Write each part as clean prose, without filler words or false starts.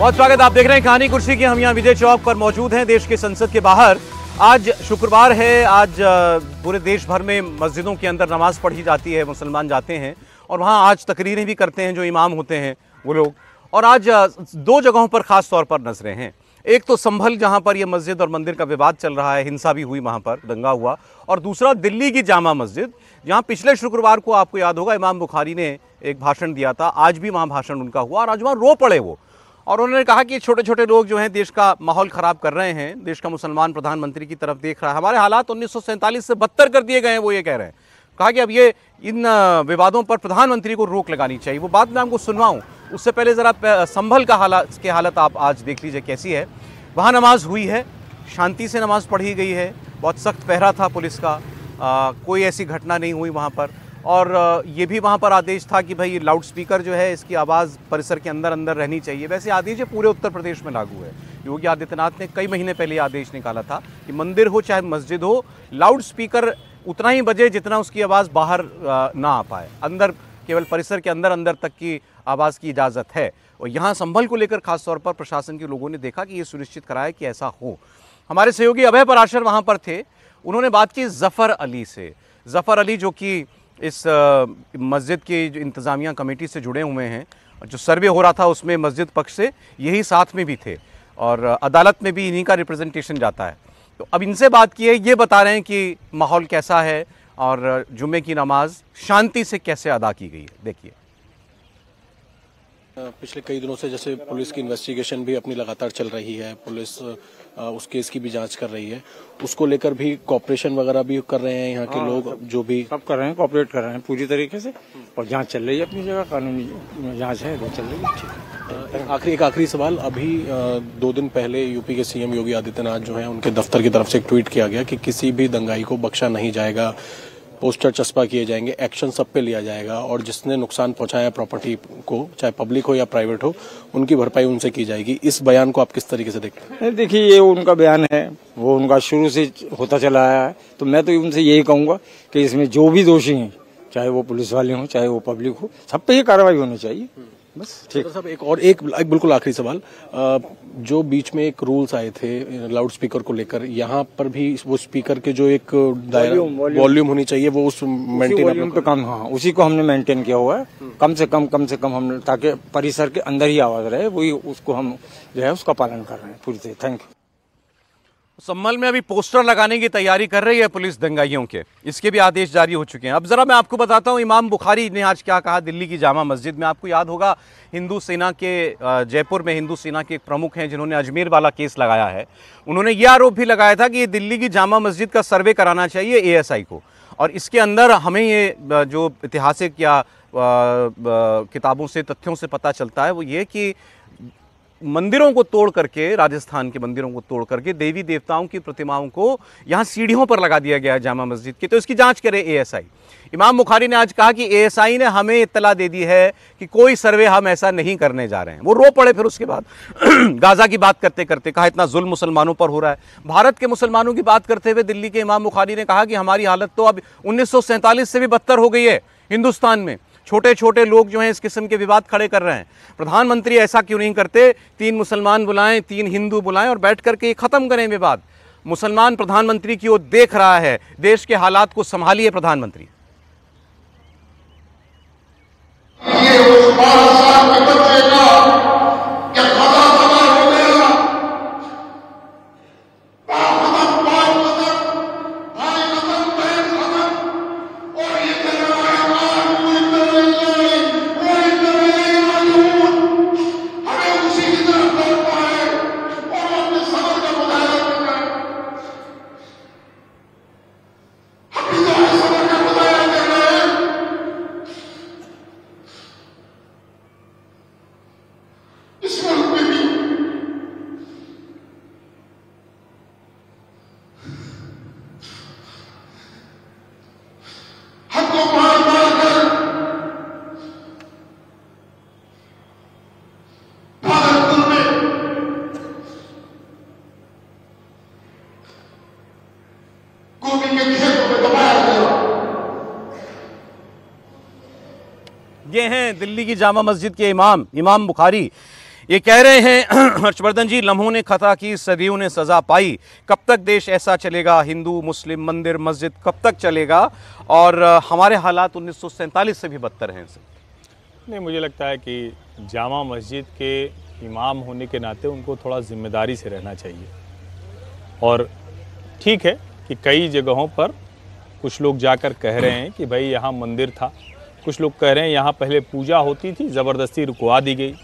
बहुत स्वागत। आप देख रहे हैं कहानी कुर्सी की। हम यहाँ विजय चौक पर मौजूद हैं, देश के संसद के बाहर। आज शुक्रवार है। आज पूरे देश भर में मस्जिदों के अंदर नमाज पढ़ी जाती है, मुसलमान जाते हैं और वहाँ आज तकरीरें भी करते हैं जो इमाम होते हैं वो लोग। और आज दो जगहों पर ख़ास तौर पर नजरें हैं। एक तो संभल, जहाँ पर यह मस्जिद और मंदिर का विवाद चल रहा है, हिंसा भी हुई, वहाँ पर दंगा हुआ। और दूसरा दिल्ली की जामा मस्जिद, जहाँ पिछले शुक्रवार को आपको याद होगा इमाम बुखारी ने एक भाषण दिया था। आज भी वहाँ भाषण उनका हुआ और आज वहाँ रो पड़े वो। और उन्होंने कहा कि छोटे छोटे लोग जो हैं देश का माहौल ख़राब कर रहे हैं, देश का मुसलमान प्रधानमंत्री की तरफ देख रहा है, हमारे हालात 1947 से बदतर कर दिए गए हैं, वो ये कह रहे हैं। कहा कि अब ये इन विवादों पर प्रधानमंत्री को रोक लगानी चाहिए। वो बात मैं आपको सुनवाऊँ उससे पहले ज़रा संभल का हालत आप आज देख लीजिए कैसी है। वहाँ नमाज हुई है, शांति से नमाज पढ़ी गई है, बहुत सख्त पहरा था पुलिस का, कोई ऐसी घटना नहीं हुई वहाँ पर। और ये भी वहाँ पर आदेश था कि भाई लाउड स्पीकर जो है इसकी आवाज़ परिसर के अंदर अंदर रहनी चाहिए। वैसे आदेश ये पूरे उत्तर प्रदेश में लागू है। योगी आदित्यनाथ ने कई महीने पहले आदेश निकाला था कि मंदिर हो चाहे मस्जिद हो, लाउड स्पीकर उतना ही बजे जितना उसकी आवाज़ बाहर ना आ पाए, अंदर केवल परिसर के अंदर अंदर तक की आवाज़ की इजाज़त है। और यहाँ संभल को लेकर खासतौर पर प्रशासन के लोगों ने देखा कि ये सुनिश्चित कराया कि ऐसा हो। हमारे सहयोगी अभय पराशर वहाँ पर थे, उन्होंने बात की ज़फ़र अली से। ज़फ़र अली जो कि इस मस्जिद की जो इंतज़ामिया कमेटी से जुड़े हुए हैं, जो सर्वे हो रहा था उसमें मस्जिद पक्ष से यही साथ में भी थे और अदालत में भी इन्हीं का रिप्रेजेंटेशन जाता है। तो अब इनसे बात की है, ये बता रहे हैं कि माहौल कैसा है और जुम्मे की नमाज शांति से कैसे अदा की गई है। देखिए, पिछले कई दिनों से जैसे पुलिस की इन्वेस्टिगेशन भी अपनी लगातार चल रही है, पुलिस उस केस की भी जांच कर रही है, उसको लेकर भी कॉपरेशन वगैरह भी कर रहे हैं यहाँ के लोग, जो भी सब कर रहे हैं, कॉपरेट कर रहे हैं पूरी तरीके से। और जांच चल रही है अपनी जगह, कानूनी जांच है, वो चल रही है। ठीक। एक आखिरी सवाल, अभी 2 दिन पहले यूपी के सीएम योगी आदित्यनाथ जो हैं उनके दफ्तर की तरफ से एक ट्वीट किया गया कि किसी भी दंगाई को बख्शा नहीं जाएगा, पोस्टर चस्पा किए जाएंगे, एक्शन सब पे लिया जाएगा और जिसने नुकसान पहुंचाया प्रॉपर्टी को, चाहे पब्लिक हो या प्राइवेट हो, उनकी भरपाई उनसे की जाएगी। इस बयान को आप किस तरीके से देखते हैं? देखिए, ये उनका बयान है, वो उनका शुरू से होता चला आया है। तो मैं तो उनसे यही कहूंगा कि इसमें जो भी दोषी हैं, चाहे वो पुलिस वाले हों चाहे वो पब्लिक हो, सब पे ये कार्रवाई होनी चाहिए। बस ठीक। साहब, एक बिल्कुल आखिरी सवाल, जो बीच में एक रूल्स आए थे लाउड स्पीकर को लेकर, यहाँ पर भी वो स्पीकर के जो एक वॉल्यूम होनी चाहिए वो उस मेंटेन पे कम, हाँ उसी को हमने मेंटेन किया हुआ है। कम से कम हम, ताकि परिसर के अंदर ही आवाज रहे, वही उसको हम जो है उसका पालन कर रहे हैं पूरी तरह। Thank you. संभल में अभी पोस्टर लगाने की तैयारी कर रही है पुलिस दंगाइयों के, इसके भी आदेश जारी हो चुके हैं। अब जरा मैं आपको बताता हूं इमाम बुखारी ने आज क्या कहा दिल्ली की जामा मस्जिद में। आपको याद होगा हिंदू सेना के, जयपुर में हिंदू सेना के एक प्रमुख हैं जिन्होंने अजमेर वाला केस लगाया है। उन्होंने ये आरोप भी लगाया था कि दिल्ली की जामा मस्जिद का सर्वे कराना चाहिए ASI को, और इसके अंदर हमें ये जो ऐतिहासिक या किताबों से, तथ्यों से पता चलता है वो ये कि मंदिरों को तोड़ करके, राजस्थान के मंदिरों को तोड़ करके देवी देवताओं की प्रतिमाओं को यहाँ सीढ़ियों पर लगा दिया गया है जामा मस्जिद की। तो इसकी जांच करे ASI। इमाम बुखारी ने आज कहा कि ASI ने हमें इत्तला दे दी है कि कोई सर्वे हम ऐसा नहीं करने जा रहे हैं। वो रो पड़े फिर उसके बाद गाजा की बात करते करते, कहा इतना जुल्म मुसलमानों पर हो रहा है। भारत के मुसलमानों की बात करते हुए दिल्ली के इमाम बुखारी ने कहा कि हमारी हालत तो अब 1947 से भी बदतर हो गई है। हिंदुस्तान में छोटे छोटे लोग जो हैं इस किस्म के विवाद खड़े कर रहे हैं। प्रधानमंत्री ऐसा क्यों नहीं करते, 3 मुसलमान बुलाएं, 3 हिंदू बुलाएं और बैठ करके ये खत्म करें विवाद। मुसलमान प्रधानमंत्री की ओर देख रहा है, देश के हालात को संभालिए प्रधानमंत्री। ये हैं दिल्ली की जामा मस्जिद के इमाम बुखारी। ये कह रहे हैं हर्षवर्धन जी, लम्हों ने खता की, सदियों ने सजा पाई, कब तक देश ऐसा चलेगा, हिंदू मुस्लिम मंदिर मस्जिद कब तक चलेगा, और हमारे हालात 1947 से भी बदतर हैं। नहीं, मुझे लगता है कि जामा मस्जिद के इमाम होने के नाते उनको थोड़ा जिम्मेदारी से रहना चाहिए। और ठीक है कि कई जगहों पर कुछ लोग जाकर कह रहे हैं कि भाई यहाँ मंदिर था, कुछ लोग कह रहे हैं यहाँ पहले पूजा होती थी, ज़बरदस्ती रुकवा दी गई।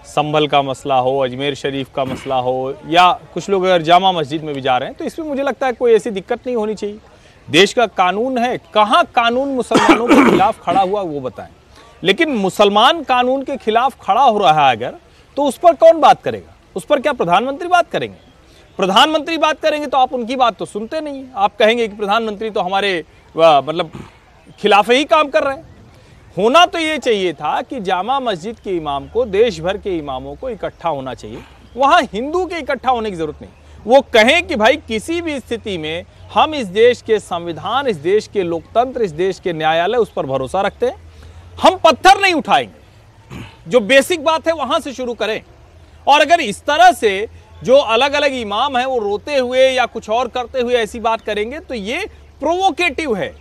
संभल का मसला हो, अजमेर शरीफ का मसला हो, या कुछ लोग अगर जामा मस्जिद में भी जा रहे हैं तो इसमें मुझे लगता है कोई ऐसी दिक्कत नहीं होनी चाहिए। देश का कानून है, कहाँ कानून मुसलमानों के खिलाफ खड़ा हुआ वो बताएं। लेकिन मुसलमान कानून के खिलाफ खड़ा हो रहा है अगर, तो उस पर कौन बात करेगा? उस पर क्या प्रधानमंत्री बात करेंगे? प्रधानमंत्री बात करेंगे तो आप उनकी बात तो सुनते नहीं। आप कहेंगे कि प्रधानमंत्री तो हमारे मतलब खिलाफ ही काम कर रहे हैं। होना तो ये चाहिए था कि जामा मस्जिद के इमाम को, देश भर के इमामों को इकट्ठा होना चाहिए, वहाँ हिंदू के इकट्ठा होने की जरूरत नहीं। वो कहें कि भाई किसी भी स्थिति में हम इस देश के संविधान, इस देश के लोकतंत्र, इस देश के न्यायालय, उस पर भरोसा रखते हैं, हम पत्थर नहीं उठाएंगे। जो बेसिक बात है वहां से शुरू करें। और अगर इस तरह से जो अलग अलग इमाम हैं वो रोते हुए या कुछ और करते हुए ऐसी बात करेंगे तो ये प्रोवोकेटिव है,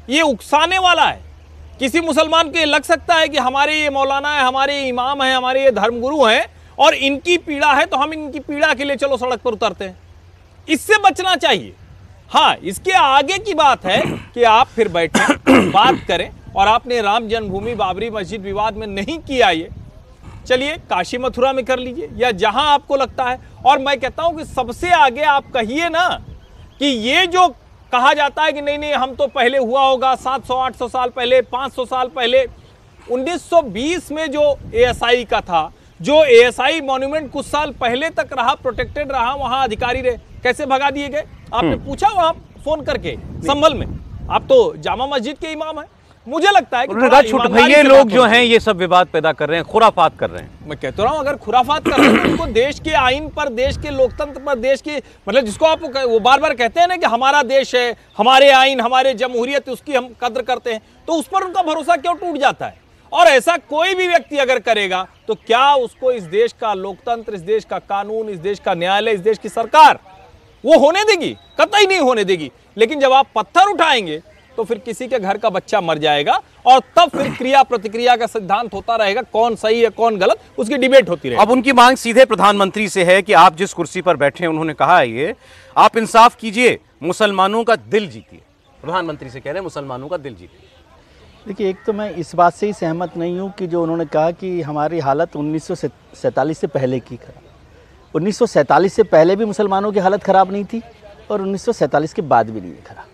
ये उकसाने वाला है। किसी मुसलमान को ये लग सकता है कि हमारे ये मौलाना है, हमारे ये इमाम हैं, हमारे ये धर्मगुरु हैं और इनकी पीड़ा है तो हम इनकी पीड़ा के लिए चलो सड़क पर उतरते हैं। इससे बचना चाहिए। हाँ, इसके आगे की बात है कि आप फिर बैठें, बात करें। और आपने राम जन्मभूमि बाबरी मस्जिद विवाद में नहीं किया, ये चलिए काशी मथुरा में कर लीजिए या जहां आपको लगता है। और मैं कहता हूं कि सबसे आगे आप कहिए ना कि ये जो कहा जाता है कि नहीं नहीं हम तो पहले हुआ होगा 700-800 साल पहले, 500 साल पहले, 1920 में जो एएसआई का था, जो एएसआई मॉन्यूमेंट कुछ साल पहले तक रहा, प्रोटेक्टेड रहा, वहां अधिकारी रहे, कैसे भगा दिए गए? आपने पूछा वहां फोन करके संभल में? आप तो जामा मस्जिद के इमाम है। मुझे लगता है कि ये लोग जो हैं ये सब विवाद पैदा कर रहे हैं, खुराफात कर रहे हैं। मैं कहता रहा हूं अगर खुराफात कर रहे हैं तो उनको देश के आईन पर, देश के लोकतंत्र पर, देश के मतलब जिसको आप वो बार बार कहते हैं ना कि हमारा देश है, हमारे आईन, हमारे जमहूरियत, उसकी हम कद्र करते हैं, तो उस पर उनका भरोसा क्यों टूट जाता है? और ऐसा कोई भी व्यक्ति अगर करेगा तो क्या उसको इस देश का लोकतंत्र, इस देश का कानून, इस देश का न्यायालय, इस देश की सरकार वो होने देगी? कतई नहीं होने देगी। लेकिन जब आप पत्थर उठाएंगे तो फिर किसी के घर का बच्चा मर जाएगा और तब फिर क्रिया प्रतिक्रिया का सिद्धांत होता रहेगा, कौन सही है कौन गलत, उसकी डिबेट होती रहेगी। अब उनकी मांग सीधे प्रधानमंत्री से है कि आप जिस कुर्सी पर बैठे हैं, उन्होंने कहा है ये, आप इंसाफ कीजिए, मुसलमानों का दिल जीतिए। प्रधानमंत्री से कह रहे हैं मुसलमानों का दिल जीतिए। देखिए, एक तो मैं इस बात से ही सहमत नहीं हूँ कि जो उन्होंने कहा कि हमारी हालत 1947 से पहले की खराब। 1947 से पहले भी मुसलमानों की हालत ख़राब नहीं थी और 1947 के बाद भी नहीं है खराब।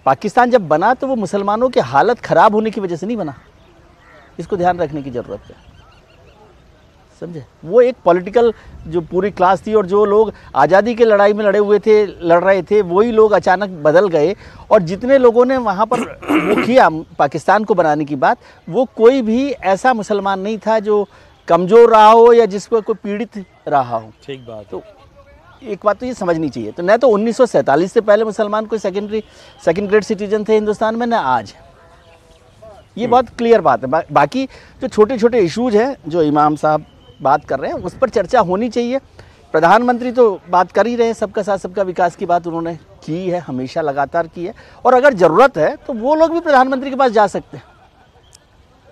पाकिस्तान जब बना तो वो मुसलमानों की हालत ख़राब होने की वजह से नहीं बना, इसको ध्यान रखने की ज़रूरत है, समझे? वो एक पॉलिटिकल जो पूरी क्लास थी और जो लोग आज़ादी के लड़ाई में लड़ रहे थे वही लोग अचानक बदल गए। और जितने लोगों ने वहाँ पर वो किया पाकिस्तान को बनाने की बात, वो कोई भी ऐसा मुसलमान नहीं था जो कमज़ोर रहा हो या जिसको कोई पीड़ित रहा हो। ठीक बात। तो एक बात तो ये समझनी चाहिए, तो न तो 1947 से पहले मुसलमान कोई सेकंड ग्रेड सिटीजन थे हिंदुस्तान में, न आज। ये बहुत क्लियर बात है। बाकी जो छोटे छोटे इश्यूज हैं जो इमाम साहब बात कर रहे हैं उस पर चर्चा होनी चाहिए। प्रधानमंत्री तो बात कर ही रहे हैं, सबका साथ सबका विकास की बात उन्होंने की है, हमेशा लगातार की है। और अगर ज़रूरत है तो वो लोग भी प्रधानमंत्री के पास जा सकते हैं,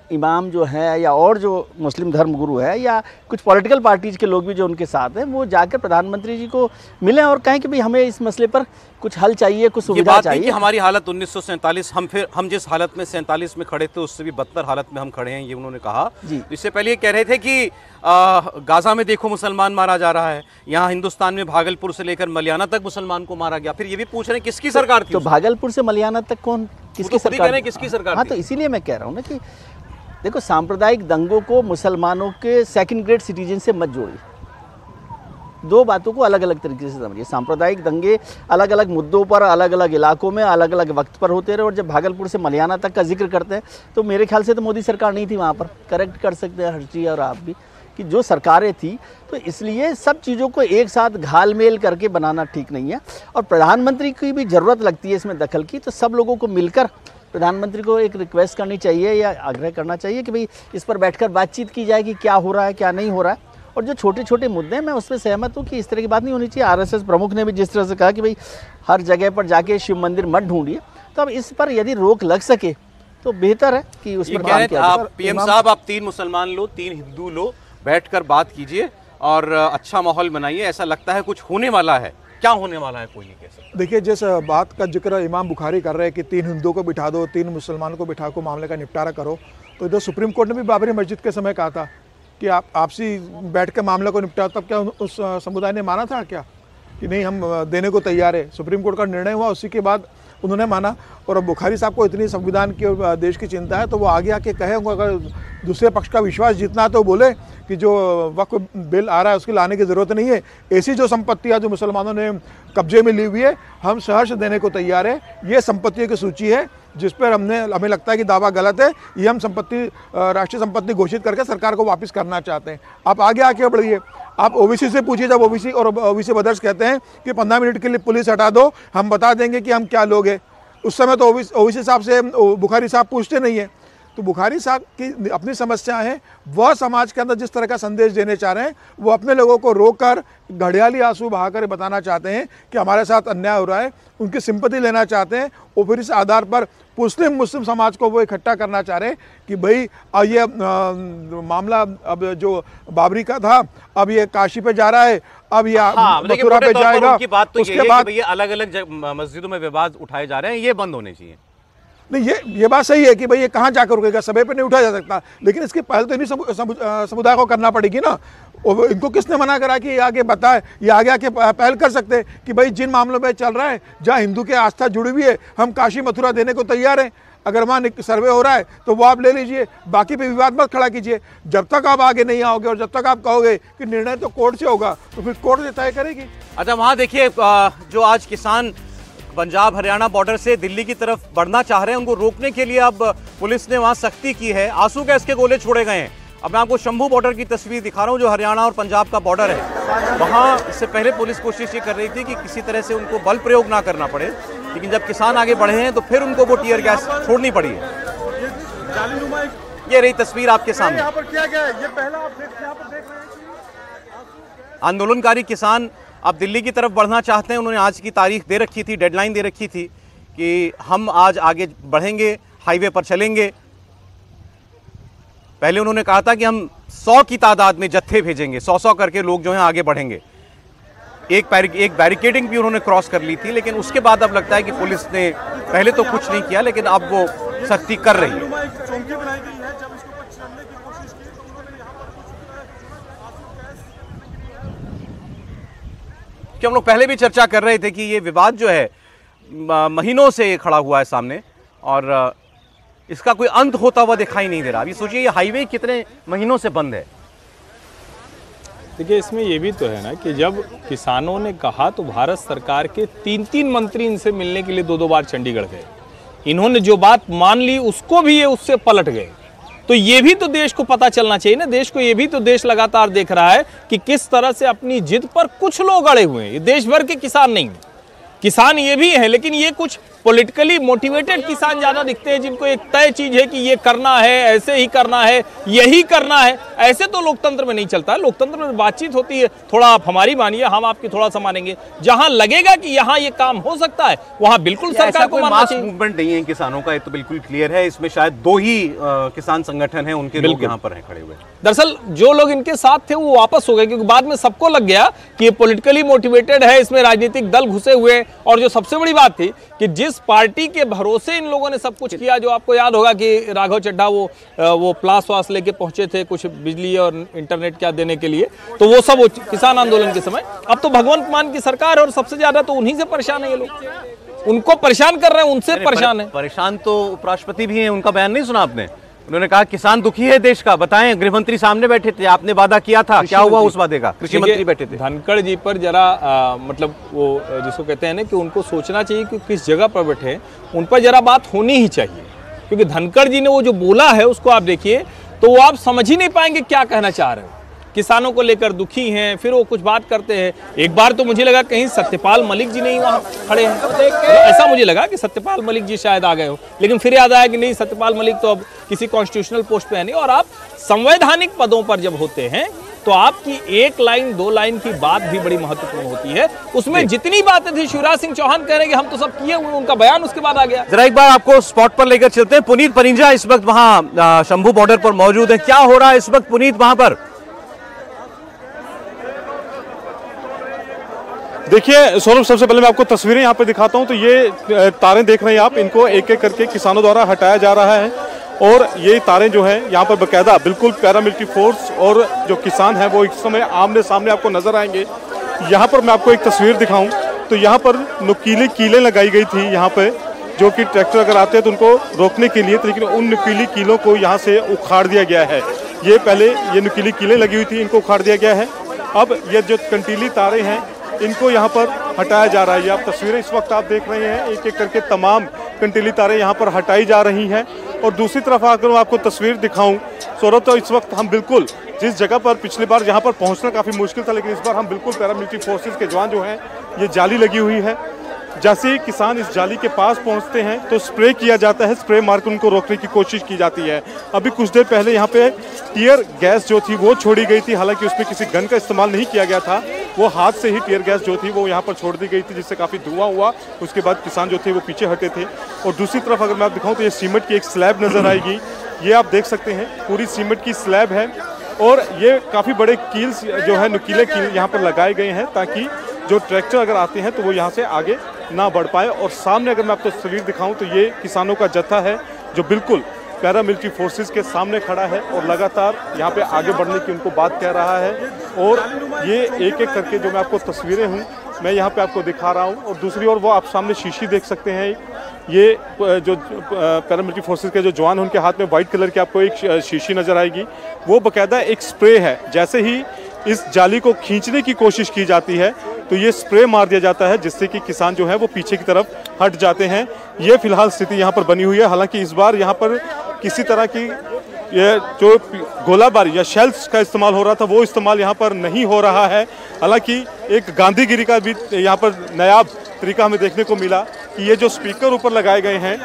इमाम जो है या और जो मुस्लिम धर्मगुरु है या कुछ पॉलिटिकल पार्टीज के लोग भी जो उनके साथ हैं, वो जाकर प्रधानमंत्री जी को मिलें और कहें कि भाई हमें इस मसले पर कुछ हल चाहिए, कुछ सुविधा चाहिए। कि हमारी हालत 1947, हम जिस हालत में 47 में खड़े थे उससे भी बदतर हालत में हम खड़े हैं, ये उन्होंने कहा। इससे पहले ये कह रहे थे कि गाजा में देखो मुसलमान मारा जा रहा है, यहाँ हिंदुस्तान में भागलपुर से लेकर मलियाना तक मुसलमान को मारा गया। फिर ये भी पूछ रहे हैं किसकी सरकार थी? तो भागलपुर से मलियाना तक कौन, किसकी सरकार? किसकी सरकार? हाँ, तो इसीलिए मैं कह रहा हूँ ना कि देखो, सांप्रदायिक दंगों को मुसलमानों के सेकंड ग्रेड सिटीजन से मत जोड़िए। दो बातों को अलग अलग तरीके से समझिए। सांप्रदायिक दंगे अलग अलग मुद्दों पर, अलग अलग इलाकों में, अलग अलग वक्त पर होते रहे। और जब भागलपुर से मलियाना तक का जिक्र करते हैं तो मेरे ख्याल से तो मोदी सरकार नहीं थी वहाँ पर। करेक्ट कर सकते हैं हर्ष जी और आप भी कि जो सरकारें थी, तो इसलिए सब चीज़ों को एक साथ घालमेल करके बनाना ठीक नहीं है। और प्रधानमंत्री की भी ज़रूरत लगती है इसमें दखल की, तो सब लोगों को मिलकर प्रधानमंत्री को एक रिक्वेस्ट करनी चाहिए या आग्रह करना चाहिए कि भाई इस पर बैठकर बातचीत की जाए कि क्या हो रहा है क्या नहीं हो रहा है। और जो छोटे छोटे मुद्दे हैं मैं उस पर सहमत हूँ कि इस तरह की बात नहीं होनी चाहिए। आरएसएस प्रमुख ने भी जिस तरह से कहा कि भाई हर जगह पर जाके शिव मंदिर मत ढूंढिए, तो अब इस पर यदि रोक लग सके तो बेहतर है कि उस पर काम किया जाए। पीएम साहब, आप 3 मुसलमान लो 3 हिंदू लो, बैठकर बात कीजिए और अच्छा माहौल बनाइए। ऐसा लगता है कुछ होने वाला है, क्या होने वाला है कोई नहीं कह सकता। देखिए, जिस बात का जिक्र इमाम बुखारी कर रहे हैं कि 3 हिंदुओं को बिठा दो, 3 मुसलमानों को बिठा को मामले का निपटारा करो, तो जो सुप्रीम कोर्ट ने भी बाबरी मस्जिद के समय कहा था कि आप आपसी बैठ के मामले को निपटाओ, तब क्या उस समुदाय ने माना था क्या कि नहीं हम देने को तैयार है? सुप्रीम कोर्ट का निर्णय हुआ, उसी के बाद उन्होंने माना। और अब बुखारी साहब को इतनी संविधान की और देश की चिंता है तो वो आगे आके कहे, अगर दूसरे पक्ष का विश्वास जीतना है तो बोले कि जो वक्फ बिल आ रहा है उसकी लाने की ज़रूरत नहीं है। ऐसी जो संपत्तियाँ जो मुसलमानों ने कब्जे में ली हुई है हम सहर्ष देने को तैयार है। ये संपत्तियों की सूची है जिस पर हमें लगता है कि दावा गलत है। ये हम संपत्ति राष्ट्रीय संपत्ति घोषित करके सरकार को वापस करना चाहते हैं। आप आगे आके बढ़िए, आप ओबीसी से पूछिए, जब ओबीसी और ओबीसी ब्रदर्स कहते हैं कि 15 मिनट के लिए पुलिस हटा दो, हम बता देंगे कि हम क्या लोग हैं, उस समय तो ओबीसी साहब से बुखारी साहब पूछते नहीं है। तो बुखारी साहब की अपनी समस्या है, वह समाज के अंदर जिस तरह का संदेश देने चाह रहे हैं वो अपने लोगों को रोककर घड़ियाली आंसू बहाकर बताना चाहते हैं कि हमारे साथ अन्याय हो रहा है, उनकी सिंपैथी लेना चाहते हैं और फिर इस आधार पर मुस्लिम समाज को वो इकट्ठा करना चाह रहे हैं कि भाई ये मामला अब जो बाबरी का था अब ये काशी पे जा रहा है, अब ये मथुरा पे जाएगा। उनकी बात तो उसके बाद ये अलग-अलग मस्जिदों में विवाद उठाए जा रहे हैं, ये बंद होने चाहिए। नहीं, ये बात सही है कि भाई ये कहाँ जाकर रुकेगा, सभी पे नहीं उठाया जा सकता, लेकिन इसकी पहल तो इन्हीं समुदाय को करना पड़ेगी ना। और इनको किसने मना करा कि ये आगे बताए, ये आगे आके पहल कर सकते हैं कि भाई जिन मामलों में चल रहा है जहाँ हिंदू की आस्था जुड़ी हुई है हम काशी मथुरा देने को तैयार हैं। अगर वहाँ सर्वे हो रहा है तो वो आप ले लीजिए, बाकी पे विवाद मत खड़ा कीजिए। जब तक आप आगे नहीं आओगे और जब तक आप कहोगे कि निर्णय तो कोर्ट से होगा तो फिर कोर्ट तय करेगी। अच्छा, वहाँ देखिए जो आज किसान पंजाब हरियाणा बॉर्डर से दिल्ली की तरफ बढ़ना चाह रहे हैं, उनको रोकने के लिए अब पुलिस ने वहां सख्ती की है। आंसू गैस के गोले छोड़े गए हैं। अब मैं आपको शंभू बॉर्डर की तस्वीर दिखा रहा हूं जो हरियाणा और पंजाब का बॉर्डर है। वहां इससे पहले पुलिस कोशिश ये कर रही थी कि किसी तरह से उनको बल प्रयोग ना करना पड़े, लेकिन जब किसान आगे बढ़े हैं तो फिर उनको वो टीयर गैस छोड़नी पड़ी है। ये रही तस्वीर आपके सामने। आंदोलनकारी किसान अब दिल्ली की तरफ बढ़ना चाहते हैं। उन्होंने आज की तारीख दे रखी थी, डेडलाइन दे रखी थी कि हम आज आगे बढ़ेंगे, हाईवे पर चलेंगे। पहले उन्होंने कहा था कि हम 100 की तादाद में जत्थे भेजेंगे, 100 करके लोग जो हैं आगे बढ़ेंगे। एक बैरिकेडिंग भी उन्होंने क्रॉस कर ली थी, लेकिन उसके बाद अब लगता है कि पुलिस ने पहले तो कुछ नहीं किया, लेकिन अब वो सख्ती कर रही है। कि हम लोग पहले भी चर्चा कर रहे थे कि ये विवाद जो है महीनों से खड़ा हुआ है सामने और इसका कोई अंत होता हुआ दिखाई नहीं दे रहा। अभी सोचिए ये हाईवे कितने महीनों से बंद है। देखिए, इसमें ये भी तो है ना कि जब किसानों ने कहा तो भारत सरकार के 3 मंत्री इनसे मिलने के लिए 2 बार चंडीगढ़ गए। इन्होंने जो बात मान ली उसको भी ये उससे पलट गए। तो ये भी तो देश को पता चलना चाहिए ना, देश को ये भी तो देश लगातार देख रहा है कि किस तरह से अपनी जिद पर कुछ लोग अड़े हुए हैं। ये देश भर के किसान नहीं, किसान ये भी है, लेकिन ये कुछ पॉलिटिकली मोटिवेटेड किसान ज्यादा दिखते हैं जिनको एक तय चीज है कि ये करना है, ऐसे ही करना है, यही करना है। ऐसे तो लोकतंत्र में नहीं चलता है। लोकतंत्र में बातचीत होती है, थोड़ा आप हमारी मानिए, हम आपकी थोड़ा सा मानेंगे। जहां लगेगा कि यहाँ ये काम हो सकता है वहां बिल्कुल सरकार को मानना चाहिए। मूवमेंट नहीं है किसानों का, ये तो बिल्कुल क्लियर है। इसमें शायद 2 ही किसान संगठन है, उनके लोग यहाँ पर हैं खड़े हुए। दरअसल जो लोग इनके साथ थे वो वापस हो गए क्योंकि बाद में सबको लग गया कि ये पॉलिटिकली मोटिवेटेड है, इसमें राजनीतिक दल घुसे हुए। और जो सबसे बड़ी बात थी कि जिस पार्टी के भरोसे इन लोगों ने सब कुछ किया, जो आपको याद होगा कि राघव चड्ढा वो प्लास वास लेके पहुंचे थे कुछ बिजली और इंटरनेट क्या देने के लिए, तो वो सब किसान आंदोलन के समय। अब तो भगवंत मान की सरकार है और सबसे ज्यादा तो उन्हीं से परेशान है ये लोग, उनको परेशान कर रहे हैं, उनसे परेशान है। परेशान तो उपराष्ट्रपति भी हैं, उनका बयान नहीं सुना आपने? उन्होंने कहा किसान दुखी है देश का। बताएं, गृहमंत्री सामने बैठे थे, आपने वादा किया था, क्या हुआ उस वादे का? कृषि मंत्री बैठे थे। धनखड़ जी पर जरा मतलब वो जिसको कहते हैं ना कि उनको सोचना चाहिए कि किस जगह पर बैठे, उन पर जरा बात होनी ही चाहिए। क्योंकि धनखड़ जी ने वो जो बोला है उसको आप देखिए तो वो आप समझ ही नहीं पाएंगे क्या कहना चाह रहे हो। किसानों को लेकर दुखी हैं, फिर वो कुछ बात करते हैं। एक बार तो मुझे लगा कहीं सत्यपाल मलिक जी नहीं वहाँ खड़े हैं, तो ऐसा मुझे लगा कि सत्यपाल मलिक जी शायद आ गए हो, लेकिन फिर याद आया कि नहीं, सत्यपाल मलिक तो अब किसी कॉन्स्टिट्यूशनल पोस्ट पे है नहीं। और आप संवैधानिक पदों पर जब होते हैं तो आपकी एक लाइन दो लाइन की बात भी बड़ी महत्वपूर्ण होती है। उसमें जितनी बातें थी, शिवराज सिंह चौहान कह रहे हैं कि हम तो सब किए हुए, उनका बयान उसके बाद आ गया। जरा एक बार आपको स्पॉट पर लेकर चलते हैं। पुनीत परिंजा इस वक्त वहां शंभू बॉर्डर पर मौजूद है। क्या हो रहा है इस वक्त पुनीत वहां पर? देखिए सौरभ, सबसे पहले मैं आपको तस्वीरें यहाँ पे दिखाता हूँ। तो ये तारें देख रहे हैं आप, इनको एक एक करके किसानों द्वारा हटाया जा रहा है। और ये तारें जो हैं यहाँ पर बकायदा बिल्कुल पैरामिलिट्री फोर्स और जो किसान हैं वो इस समय आमने सामने आपको नजर आएंगे। यहाँ पर मैं आपको एक तस्वीर दिखाऊं तो यहाँ पर नुकीली कीलें लगाई गई थी यहाँ पे, जो कि ट्रैक्टर अगर आते हैं तो उनको रोकने के लिए, लेकिन उन नुकीली कीलों को यहाँ से उखाड़ दिया गया है। ये पहले ये नुकीली कीलें लगी हुई थी, इनको उखाड़ दिया गया है। अब ये जो कंटीली तारें हैं इनको यहाँ पर हटाया जा रहा है। ये आप तस्वीरें इस वक्त आप देख रहे हैं, एक एक करके तमाम कंटीली तारें यहाँ पर हटाई जा रही हैं। और दूसरी तरफ अगर मैं आपको तस्वीर दिखाऊं सौरभ, तो इस वक्त हम बिल्कुल जिस जगह पर पिछली बार यहाँ पर पहुँचना काफ़ी मुश्किल था, लेकिन इस बार हम बिल्कुल पैरामिलिट्री फोर्सेस के जवान जो हैं, ये जाली लगी हुई है। जैसे ही किसान इस जाली के पास पहुंचते हैं तो स्प्रे किया जाता है, स्प्रे मारकर उनको रोकने की कोशिश की जाती है। अभी कुछ देर पहले यहाँ पे टीयर गैस जो थी वो छोड़ी गई थी, हालांकि उसमें किसी गन का इस्तेमाल नहीं किया गया था, वो हाथ से ही टीयर गैस जो थी वो यहाँ पर छोड़ दी गई थी, जिससे काफ़ी धुआं हुआ। उसके बाद किसान जो थे वो पीछे हटे थे। और दूसरी तरफ अगर मैं आप दिखाऊँ तो ये सीमेंट की एक स्लैब नज़र आएगी, ये आप देख सकते हैं, पूरी सीमेंट की स्लैब है। और ये काफ़ी बड़े कील्स जो है, नुकीले कील यहाँ पर लगाए गए हैं, ताकि जो ट्रैक्टर अगर आते हैं तो वो यहाँ से आगे ना बढ़ पाए। और सामने अगर मैं आपको तस्वीर दिखाऊं तो ये किसानों का जत्था है जो बिल्कुल पैरामिलिट्री फोर्सेस के सामने खड़ा है और लगातार यहाँ पे आगे बढ़ने की उनको बात कह रहा है। और ये एक एक करके जो मैं आपको तस्वीरें हूँ मैं यहाँ पे आपको दिखा रहा हूँ। और दूसरी ओर वो आप सामने शीशी देख सकते हैं, ये जो पैरामिलिट्री फोर्सेस के जो जवान हैं उनके हाथ में वाइट कलर की आपको एक शीशी नज़र आएगी, वो बाकायदा एक स्प्रे है। जैसे ही इस जाली को खींचने की कोशिश की जाती है तो ये स्प्रे मार दिया जाता है, जिससे कि किसान जो है वो पीछे की तरफ हट जाते हैं। ये फिलहाल स्थिति यहाँ पर बनी हुई है। हालांकि इस बार यहाँ पर किसी तरह की ये जो गोलाबारी या शेल्स का इस्तेमाल हो रहा था वो इस्तेमाल यहाँ पर नहीं हो रहा है। हालांकि एक गांधीगिरी का भी यहाँ पर नायाब तरीका हमें देखने को मिला कि ये जो स्पीकर ऊपर लगाए गए हैं,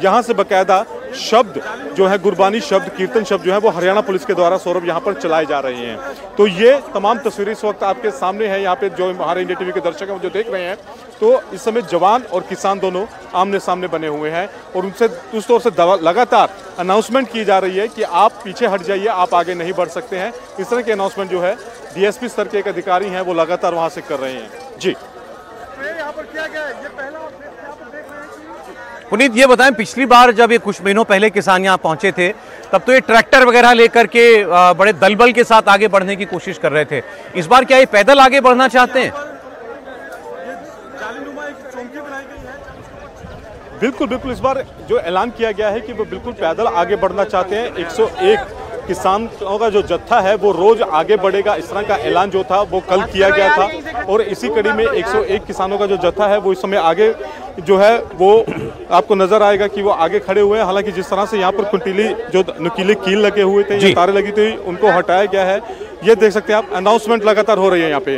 यहाँ से बाकायदा शब्द जो है, गुरबानी शब्द, कीर्तन शब्द जो है वो हरियाणा पुलिस के द्वारा सौरभ यहाँ पर चलाए जा रहे हैं। तो ये तमाम तस्वीरें इस वक्त आपके सामने हैं। यहाँ पे जो हमारे इंडिया टीवी के दर्शक हैं वो जो देख रहे हैं, तो इस समय जवान और किसान दोनों आमने सामने बने हुए हैं और उनसे उस तौर से लगातार अनाउंसमेंट की जा रही है कि आप पीछे हट जाइए, आप आगे नहीं बढ़ सकते हैं। इस तरह के अनाउंसमेंट जो है डीएसपी स्तर के एक अधिकारी हैं वो लगातार वहाँ से कर रहे हैं। जी पुनीत, ये बताएं, पिछली बार जब ये कुछ महीनों पहले किसान यहाँ पहुंचे थे तब तो ये ट्रैक्टर वगैरह लेकर के बड़े दलबल के साथ आगे बढ़ने की कोशिश कर रहे थे। इस बार क्या ये पैदल आगे बढ़ना चाहते हैं? बिल्कुल बिल्कुल, इस बार जो ऐलान किया गया है कि वो बिल्कुल पैदल आगे बढ़ना चाहते हैं। 101 किसानों का जो जत्था है वो रोज आगे बढ़ेगा, इस तरह का ऐलान जो था वो कल किया गया था। और इसी कड़ी में 101 किसानों का जो जत्था है वो इस समय आगे जो है वो आपको नजर आएगा कि वो आगे खड़े हुए हैं। हालांकि जिस तरह से यहाँ पर कुंटीली जो नुकीले कील लगे हुए थे, ये तारें लगी थी, उनको हटाया गया है। ये देख सकते हैं आप, अनाउंसमेंट लगातार हो रही है यहाँ पे,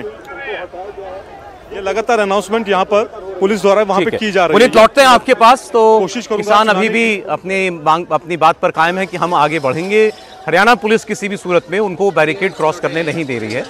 ये लगातार अनाउंसमेंट यहाँ पर पुलिस द्वारा वहाँ पे की जा रही है। पुलिस लौटते हैं आपके पास, तो कोशिश करूंगा, किसान अभी भी अपनी बात पर कायम है कि हम आगे बढ़ेंगे। हरियाणा पुलिस किसी भी सूरत में उनको बैरिकेड क्रॉस करने नहीं दे रही है।